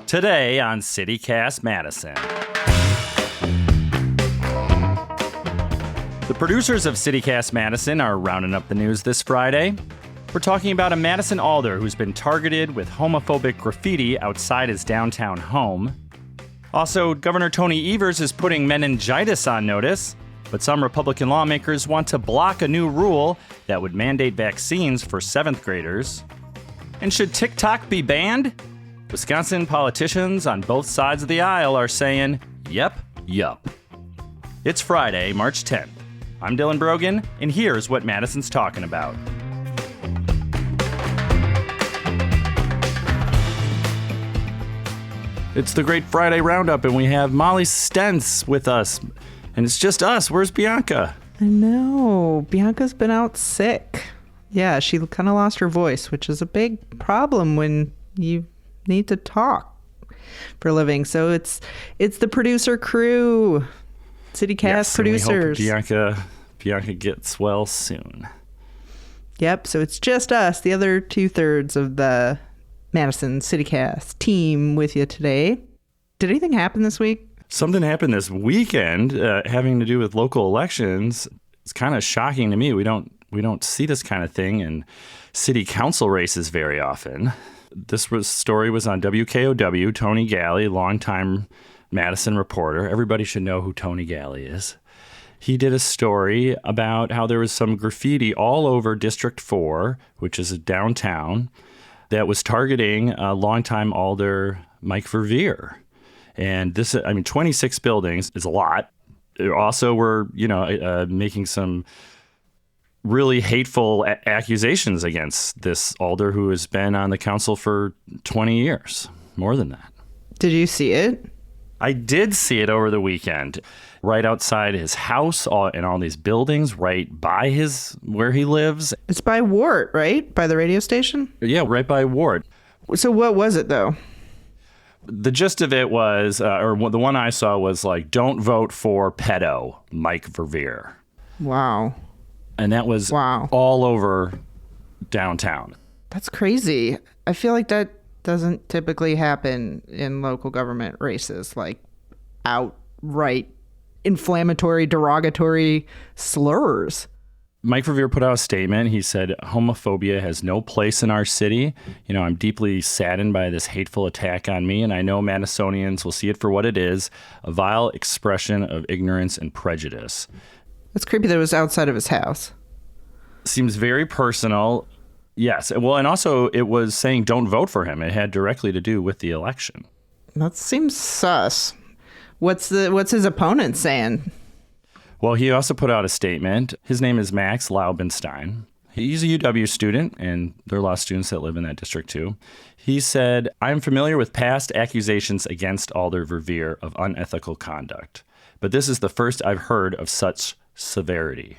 Today on Cast Madison. The producers of Cast Madison are rounding up the news this Friday. We're talking about a Madison Alder who's been targeted with homophobic graffiti outside his downtown home. Also, Governor Tony Evers is putting meningitis on notice, but some Republican lawmakers want to block a new rule that would mandate vaccines for 7th graders. And should TikTok be banned? Wisconsin politicians on both sides of the aisle are saying, yup. It's Friday, March 10th. I'm Dylan Brogan, and here's what Madison's talking about. It's the Great Friday Roundup, and we have Molly Stentz with us. And it's just us. Where's Bianca? I know. Bianca's been out sick. Yeah, she kind of lost her voice, which is a big problem when you need to talk for a living. So it's the producer crew, Cast producers. We hope Bianca gets well soon. Yep. So it's just us, the other 2/3 of the Madison Cast team, with you today. Did anything happen this week? Something happened this weekend having to do with local elections. It's kind of shocking to me. We don't see this kind of thing in city council races very often. This story was on WKOW. Tony Galley, longtime Madison reporter. Everybody should know who Tony Galley is. He did a story about how there was some graffiti all over District 4, which is a downtown, that was targeting longtime Alder Mike Verveer. And 26 buildings is a lot. There also were, making some really hateful accusations against this Alder who has been on the council for 20 years, more than that. Did you see it? I did see it over the weekend, right outside his house and all these buildings, right by where he lives. It's by Ward, right? By the radio station? Yeah, right by Ward. So what was it, though? The gist of it was, the one I saw was like, don't vote for pedo Mike Verveer. Wow. And that was all over downtown. That's crazy. I feel like that doesn't typically happen in local government races, like outright inflammatory, derogatory slurs. Mike Verveer put out a statement. He said, homophobia has no place in our city. I'm deeply saddened by this hateful attack on me, and I know Madisonians will see it for what it is, a vile expression of ignorance and prejudice. It's creepy that it was outside of his house. Seems very personal. Yes. Well, and also it was saying don't vote for him. It had directly to do with the election. That seems sus. What's his opponent saying? Well, he also put out a statement. His name is Max Laubenstein. He's a UW student, and there are a lot of students that live in that district too. He said, I'm familiar with past accusations against Alder Verveer of unethical conduct, but this is the first I've heard of such severity.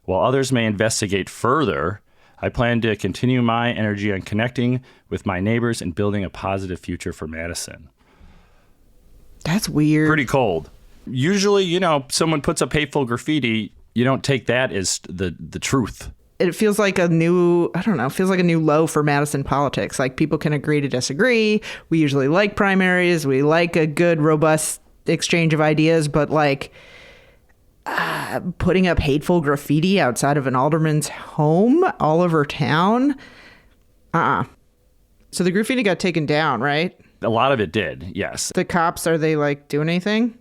While others may investigate further, I plan to continue my energy on connecting with my neighbors and building a positive future for Madison. That's weird. Pretty cold. Usually, someone puts up hateful graffiti, you don't take that as the truth. It feels like a new low for Madison politics. Like, people can agree to disagree. We usually like primaries. We like a good, robust exchange of ideas, but putting up hateful graffiti outside of an alderman's home all over town? So the graffiti got taken down, right? A lot of it did, yes. The cops, are they doing anything?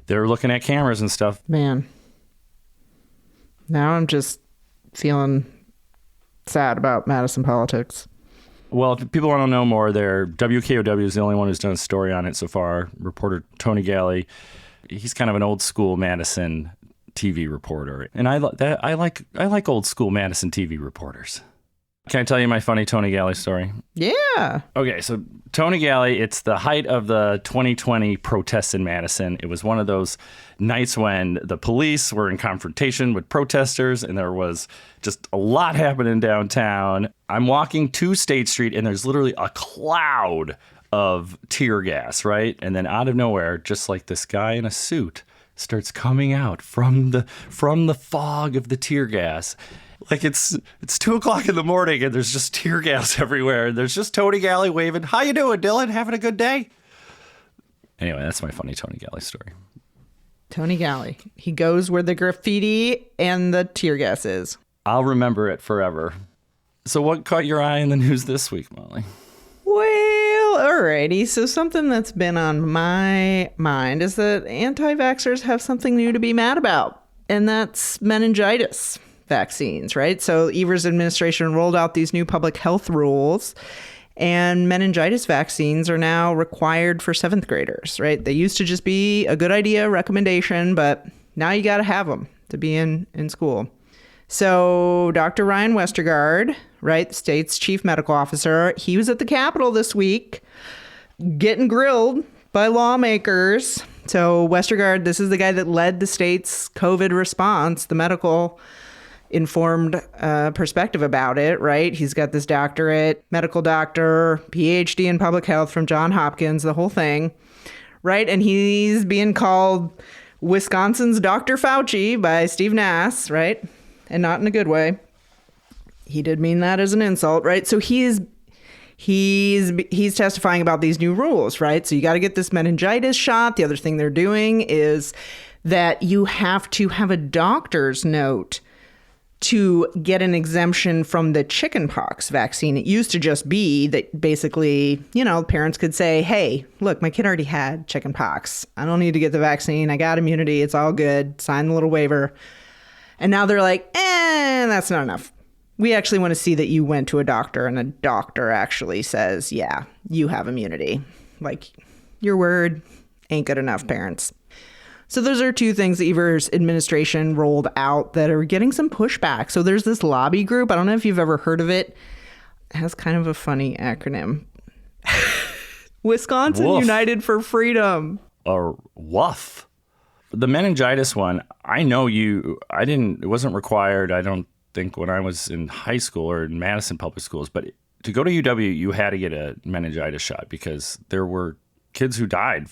They're looking at cameras and stuff. Man. Now I'm just feeling sad about Madison politics. Well, if people want to know more, WKOW is the only one who's done a story on it so far. Reporter Tony Galley. He's kind of an old school Madison TV reporter, and I like old school Madison TV reporters. Can I tell you my funny Tony Galley story? Yeah. Okay, so Tony Galley, it's the height of the 2020 protests in Madison. It was one of those nights when the police were in confrontation with protesters, and there was just a lot happening downtown. I'm walking to State Street, and there's literally a cloud of tear gas, right? And then out of nowhere, just like this guy in a suit starts coming out from the fog of the tear gas. Like it's 2:00 in the morning and there's just tear gas everywhere. And there's just Tony Galley waving, "How you doing, Dylan? Having a good day?" Anyway, that's my funny Tony Galley story. Tony Galley. He goes where the graffiti and the tear gas is. I'll remember it forever. So what caught your eye in the news this week, Molly? Well, alrighty. So something that's been on my mind is that anti-vaxxers have something new to be mad about, and that's meningitis vaccines, right? So Evers' administration rolled out these new public health rules, and meningitis vaccines are now required for 7th graders, right? They used to just be a good idea recommendation, but now you got to have them to be in school. So Dr. Ryan Westergaard, right, the state's chief medical officer, he was at the Capitol this week getting grilled by lawmakers. So Westergaard, this is the guy that led the state's COVID response, the medical informed perspective about it, right? He's got this doctorate, medical doctor, PhD in public health from Johns Hopkins, the whole thing, right? And he's being called Wisconsin's Dr. Fauci by Steve Nass, right? And not in a good way. He did mean that as an insult, right? So he's testifying about these new rules, right? So you got to get this meningitis shot. The other thing they're doing is that you have to have a doctor's note to get an exemption from the chickenpox vaccine. It used to just be that basically, parents could say, "Hey, look, my kid already had chickenpox. I don't need to get the vaccine. I got immunity. It's all good. Sign the little waiver." And now they're like, that's not enough. We actually want to see that you went to a doctor and a doctor actually says, yeah, you have immunity. Like, your word ain't good enough, parents. So those are two things the Evers administration rolled out that are getting some pushback. So there's this lobby group. I don't know if you've ever heard of it. It has kind of a funny acronym. Wisconsin Woof. United for Freedom. Or WUF. The meningitis one, it wasn't required, I don't think, when I was in high school or in Madison public schools, but to go to UW, you had to get a meningitis shot because there were kids who died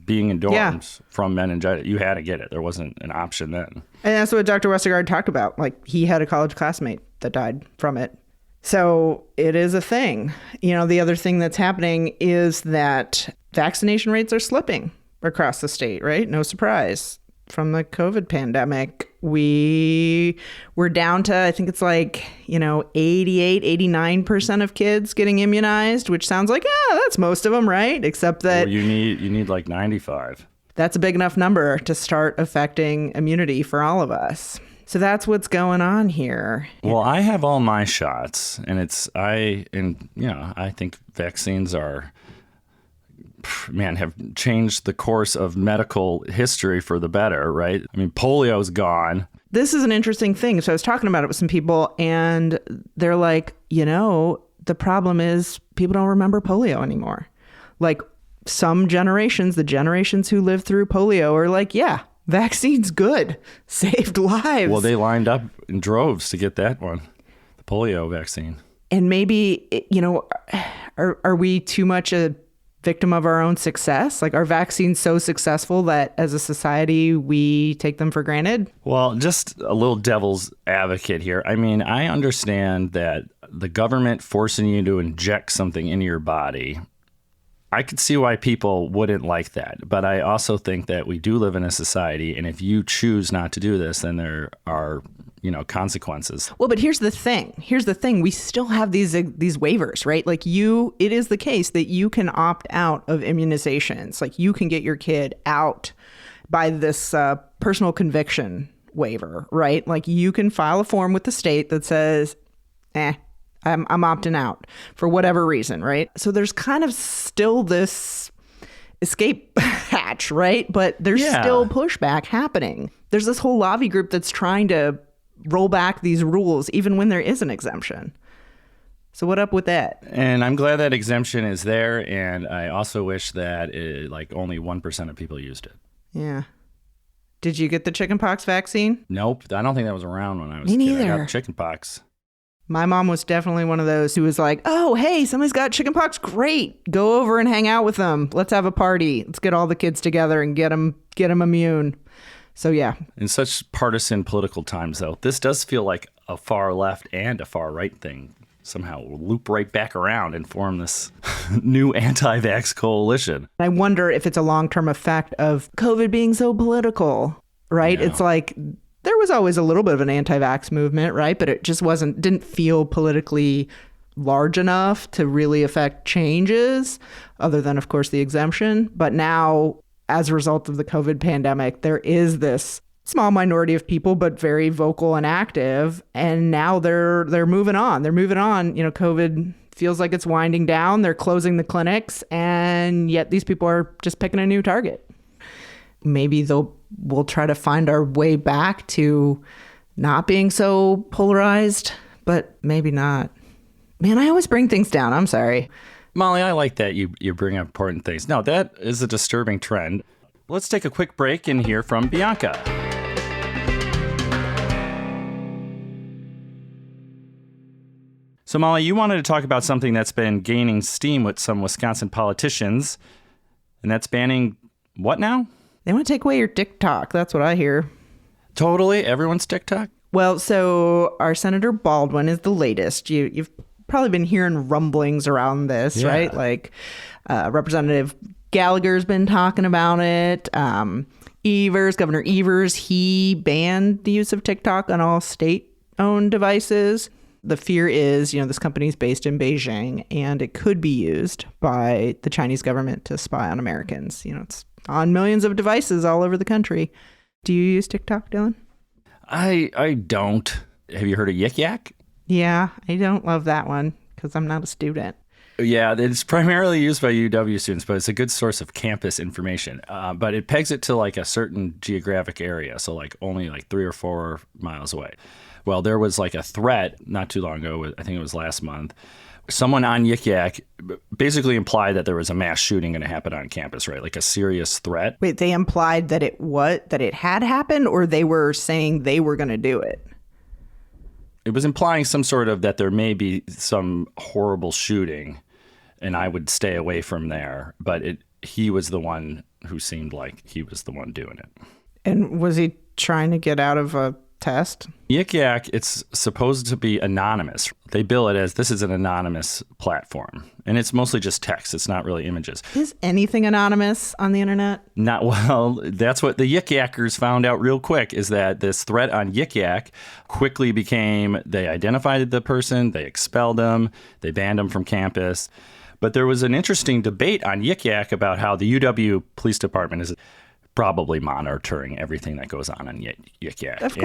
being in dorms from meningitis. You had to get it. There wasn't an option then. And that's what Dr. Westergaard talked about. Like, he had a college classmate that died from it. So it is a thing. The other thing that's happening is that vaccination rates are slipping across the state, right? No surprise. From the COVID pandemic, we're down to, I think it's 88, 89% of kids getting immunized, which sounds like, that's most of them, right? Except that you need like 95. That's a big enough number to start affecting immunity for all of us. So that's what's going on here. Well, I have all my shots, and I think vaccines have changed the course of medical history for the better, right? I mean, polio's gone. This is an interesting thing. So I was talking about it with some people, and they're like, the problem is people don't remember polio anymore. Like, some generations, the generations who lived through polio are like, yeah, vaccine's good, saved lives. Well, they lined up in droves to get that one, the polio vaccine. And maybe, are we too much a victim of our own success? Like, are vaccines so successful that as a society we take them for granted? Well, just a little devil's advocate here. I mean, I understand that the government forcing you to inject something into your body, I could see why people wouldn't like that. But I also think that we do live in a society, and if you choose not to do this, then there are consequences. Well, but here's the thing. We still have these waivers, right? Like, it is the case that you can opt out of immunizations. Like, you can get your kid out by this personal conviction waiver, right? Like, you can file a form with the state that says, I'm opting out for whatever reason, right? So there's kind of still this escape hatch, right? But there's still pushback happening. There's this whole lobby group that's trying to roll back these rules even when there is an exemption. So what up with that? And I'm glad that exemption is there, and I also wish that only 1% of people used it. Yeah. Did you get the chickenpox vaccine? Nope. I don't think that was around when I was Me a kid. neither. I got chickenpox. My mom was definitely one of those who was like, oh, hey, somebody's got chickenpox. Great. Go over and hang out with them. Let's have a party. Let's get all the kids together and get them immune. So, yeah. In such partisan political times, though, this does feel like a far left and a far right thing. Somehow loop right back around and form this new anti-vax coalition. I wonder if it's a long-term effect of COVID being so political, right? Yeah. It's like there was always a little bit of an anti-vax movement, right? But it just didn't feel politically large enough to really affect changes, other than, of course, the exemption. But now, as a result of the COVID pandemic, there is this small minority of people, but very vocal and active. And now they're moving on. They're moving on. You know, COVID feels like it's winding down. They're closing the clinics. And yet these people are just picking a new target. Maybe we'll try to find our way back to not being so polarized, but maybe not. Man, I always bring things down. I'm sorry. Molly, I like that you bring up important things. No, that is a disturbing trend. Let's take a quick break and hear from Bianca. So, Molly, you wanted to talk about something that's been gaining steam with some Wisconsin politicians, and that's banning what now? They want to take away your TikTok. That's what I hear. Totally? Everyone's TikTok? Well, so our Senator Baldwin is the latest. You've probably been hearing rumblings around this, right? Like Representative Gallagher's been talking about it. Governor Evers, he banned the use of TikTok on all state-owned devices. The fear is, this company is based in Beijing, and it could be used by the Chinese government to spy on Americans. It's on millions of devices all over the country. Do you use TikTok, Dylan? I don't. Have you heard of Yik Yak? Yeah, I don't love that one because I'm not a student. Yeah, it's primarily used by UW students, but it's a good source of campus information. But it pegs it to like a certain geographic area, so like only like 3 or 4 miles away. Well, there was like a threat not too long ago, I think it was last month. Someone on Yik Yak basically implied that there was a mass shooting going to happen on campus, right? Like a serious threat. Wait, they implied that it had happened, or they were saying they were going to do it? It was implying some sort of that there may be some horrible shooting, and I would stay away from there. But he was the one who seemed like he was the one doing it. And was he trying to get out of a test? Yik Yak, it's supposed to be anonymous. They bill it as this is an anonymous platform. And it's mostly just text. It's not really images. Is anything anonymous on the internet? Not well. That's what the Yik Yackers found out real quick, is that this threat on Yik Yak quickly became, they identified the person, they expelled them, they banned them from campus. But there was an interesting debate on Yik Yak about how the UW Police Department is probably monitoring everything that goes on Yik Yak. Of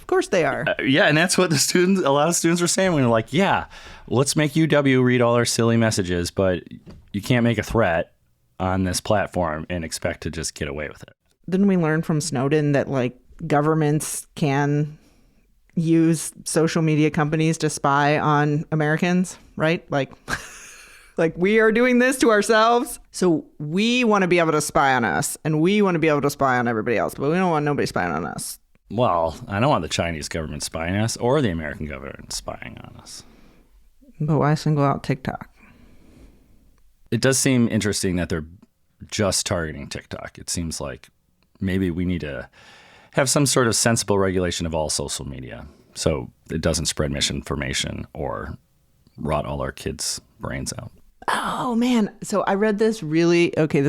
course they are. And that's what a lot of students were saying when they're like, let's make UW read all our silly messages, but you can't make a threat on this platform and expect to just get away with it. Didn't we learn from Snowden that like governments can use social media companies to spy on Americans, right? Like we are doing this to ourselves. So we want to be able to spy on us, and we want to be able to spy on everybody else, but we don't want nobody spying on us. Well, I don't want the Chinese government spying on us or the American government spying on us. But why single out TikTok? It does seem interesting that they're just targeting TikTok. It seems like maybe we need to have some sort of sensible regulation of all social media so it doesn't spread misinformation or rot all our kids' brains out. Oh, man. So I read this this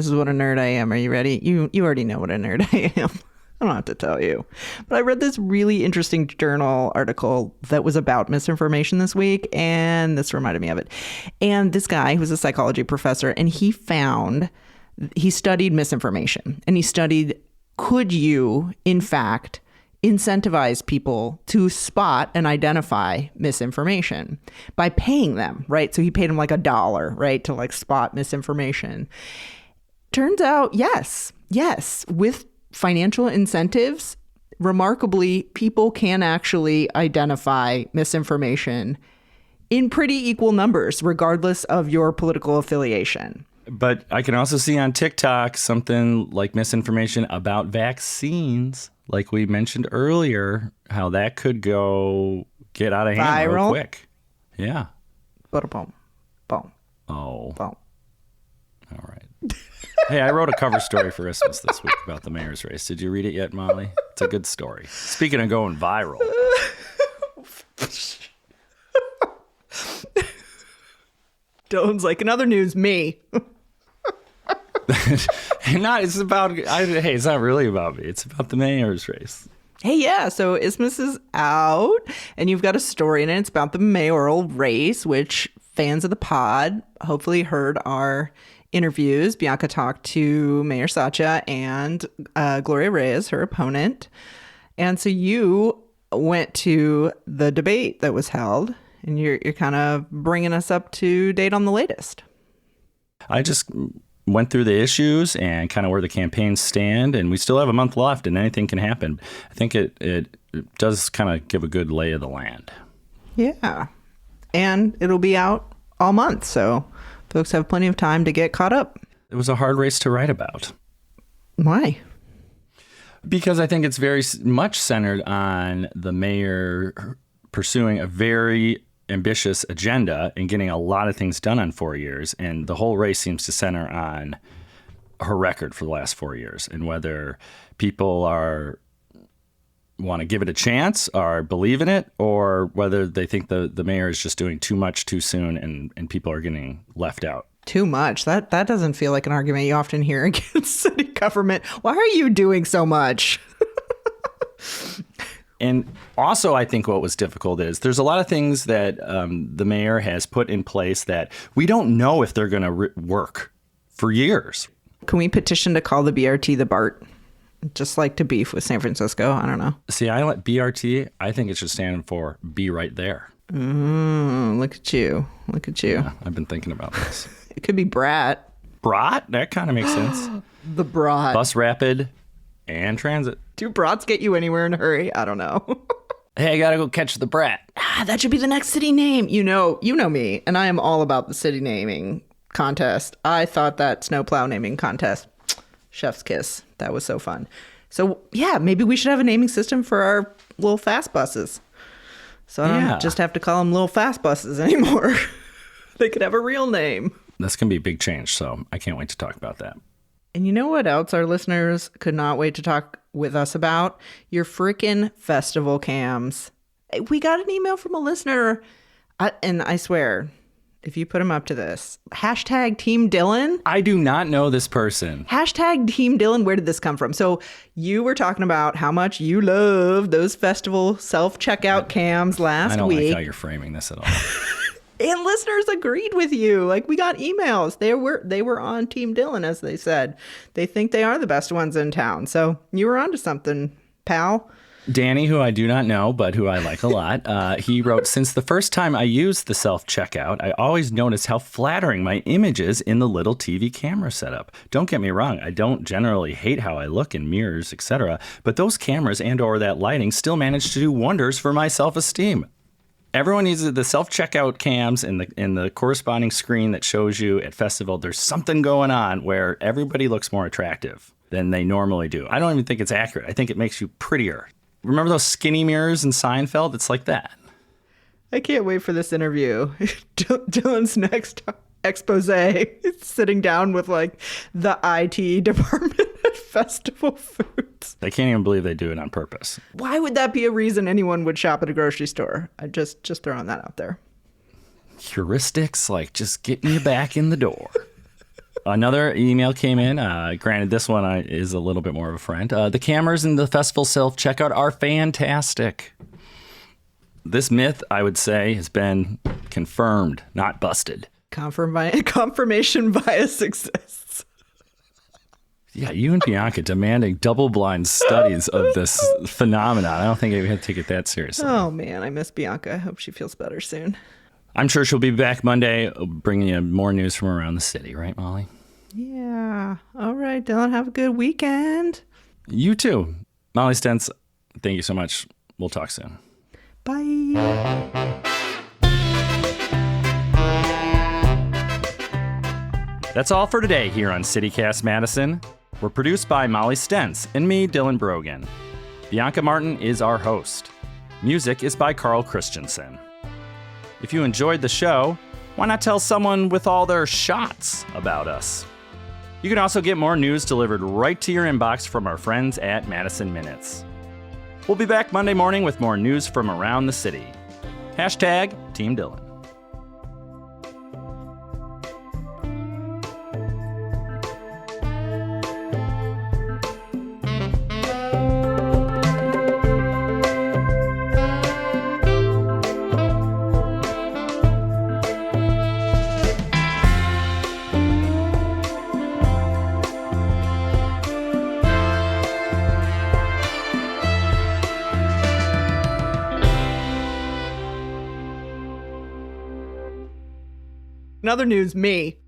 is what a nerd I am. Are you ready? You already know what a nerd I am. I don't have to tell you. But I read this really interesting journal article that was about misinformation this week, and this reminded me of it. And this guy who's a psychology professor, and he studied misinformation, and he studied, could you, in fact, incentivize people to spot and identify misinformation by paying them, right? So he paid them like $1, right, to like spot misinformation. Turns out, yes, with financial incentives, remarkably, people can actually identify misinformation in pretty equal numbers, regardless of your political affiliation. But I can also see on TikTok something like misinformation about vaccines, like we mentioned earlier, how that could get out of hand real quick. Yeah. Boom. Oh. Boom. All right. Hey, I wrote a cover story for Christmas this week about the mayor's race. Did you read it yet, Molly? It's a good story. Speaking of going viral. Dylan's like, in other news, me. It's not really about me. It's about the mayor's race. Hey, yeah, so Isthmus is out, and you've got a story in it. It's about the mayoral race, which fans of the pod hopefully heard our interviews. Bianca talked to Mayor Sacha and Gloria Reyes, her opponent. And so you went to the debate that was held, and you're kind of bringing us up to date on the latest. I just went through the issues and kind of where the campaigns stand, and we still have a month left, and anything can happen. I think it does kind of give a good lay of the land. Yeah, and it'll be out all month, so folks have plenty of time to get caught up. It was a hard race to write about. Why? Because I think it's very much centered on the mayor pursuing a very ambitious agenda and getting a lot of things done on 4 years. And the whole race seems to center on her record for the last 4 years and whether people want to give it a chance or believe in it, or whether they think the mayor is just doing too much too soon and people are getting left out. Too much. That doesn't feel like an argument you often hear against city government. Why are you doing so much? And also, I think what was difficult is there's a lot of things that the mayor has put in place that we don't know if they're going to work for years. Can we petition to call the BRT the BART? Just like to beef with San Francisco. I don't know. See, I like BRT. I think it should stand for be right there. Look at you. Look at you. Yeah, I've been thinking about this. It could be Brat. Brat? That kind of makes sense. The Brat. Bus rapid and transit. Do brats get you anywhere in a hurry? I don't know. Hey, I gotta go catch the brat. That should be the next city name. You know me, and I am all about the city naming contest. I thought that snowplow naming contest, chef's kiss. That was so fun. So yeah, maybe we should have a naming system for our little fast buses. So I don't just have to call them little fast buses anymore. They could have a real name. That's gonna be a big change, so I can't wait to talk about that. And you know what else our listeners could not wait to talk with us about? Your freaking festival cams. We got an email from a listener, and I swear, if you put him up to this, hashtag Team Dylan. I do not know this person. Hashtag Team Dylan. Where did this come from? So you were talking about how much you love those festival self-checkout cams last week. I don't like how you're framing this at all. And listeners agreed with you. Like, we got emails. They were on Team Dylan, as they said. They think they are the best ones in town. So you were onto something, pal. Danny, who I do not know, but who I like a lot, he wrote, since the first time I used the self-checkout, I always noticed how flattering my image is in the little TV camera setup. Don't get me wrong, I don't generally hate how I look in mirrors, etc., but those cameras and or that lighting still manage to do wonders for my self-esteem. Everyone needs the self-checkout cams and the corresponding screen that shows you at festival. There's something going on where everybody looks more attractive than they normally do. I don't even think it's accurate. I think it makes you prettier. Remember those skinny mirrors in Seinfeld? It's like that. I can't wait for this interview. Dylan's next expose. It's sitting down with like the IT department at Festival Foods. I can't even believe they do it on purpose. Why would that be a reason anyone would shop at a grocery store? I just throwing that out there. Heuristics, like just getting you back in the door. Another email came in. Granted, this one is a little bit more of a friend. The cameras in the festival self-checkout are fantastic. This myth, I would say, has been confirmed, not busted. Confirmation bias exists. Yeah, you and Bianca demanding double-blind studies of this phenomenon. I don't think we had to take it that seriously. Oh, man, I miss Bianca. I hope she feels better soon. I'm sure she'll be back Monday bringing you more news from around the city. Right, Molly? Yeah. All right, Dylan, have a good weekend. You too. Molly Stentz, thank you so much. We'll talk soon. Bye. That's all for today here on Cast Madison. We're produced by Molly Stentz and me, Dylan Brogan. Bianca Martin is our host. Music is by Carl Christensen. If you enjoyed the show, why not tell someone with all their shots about us? You can also get more news delivered right to your inbox from our friends at Madison Minutes. We'll be back Monday morning with more news from around the city. Hashtag Team Dylan. In other news, me.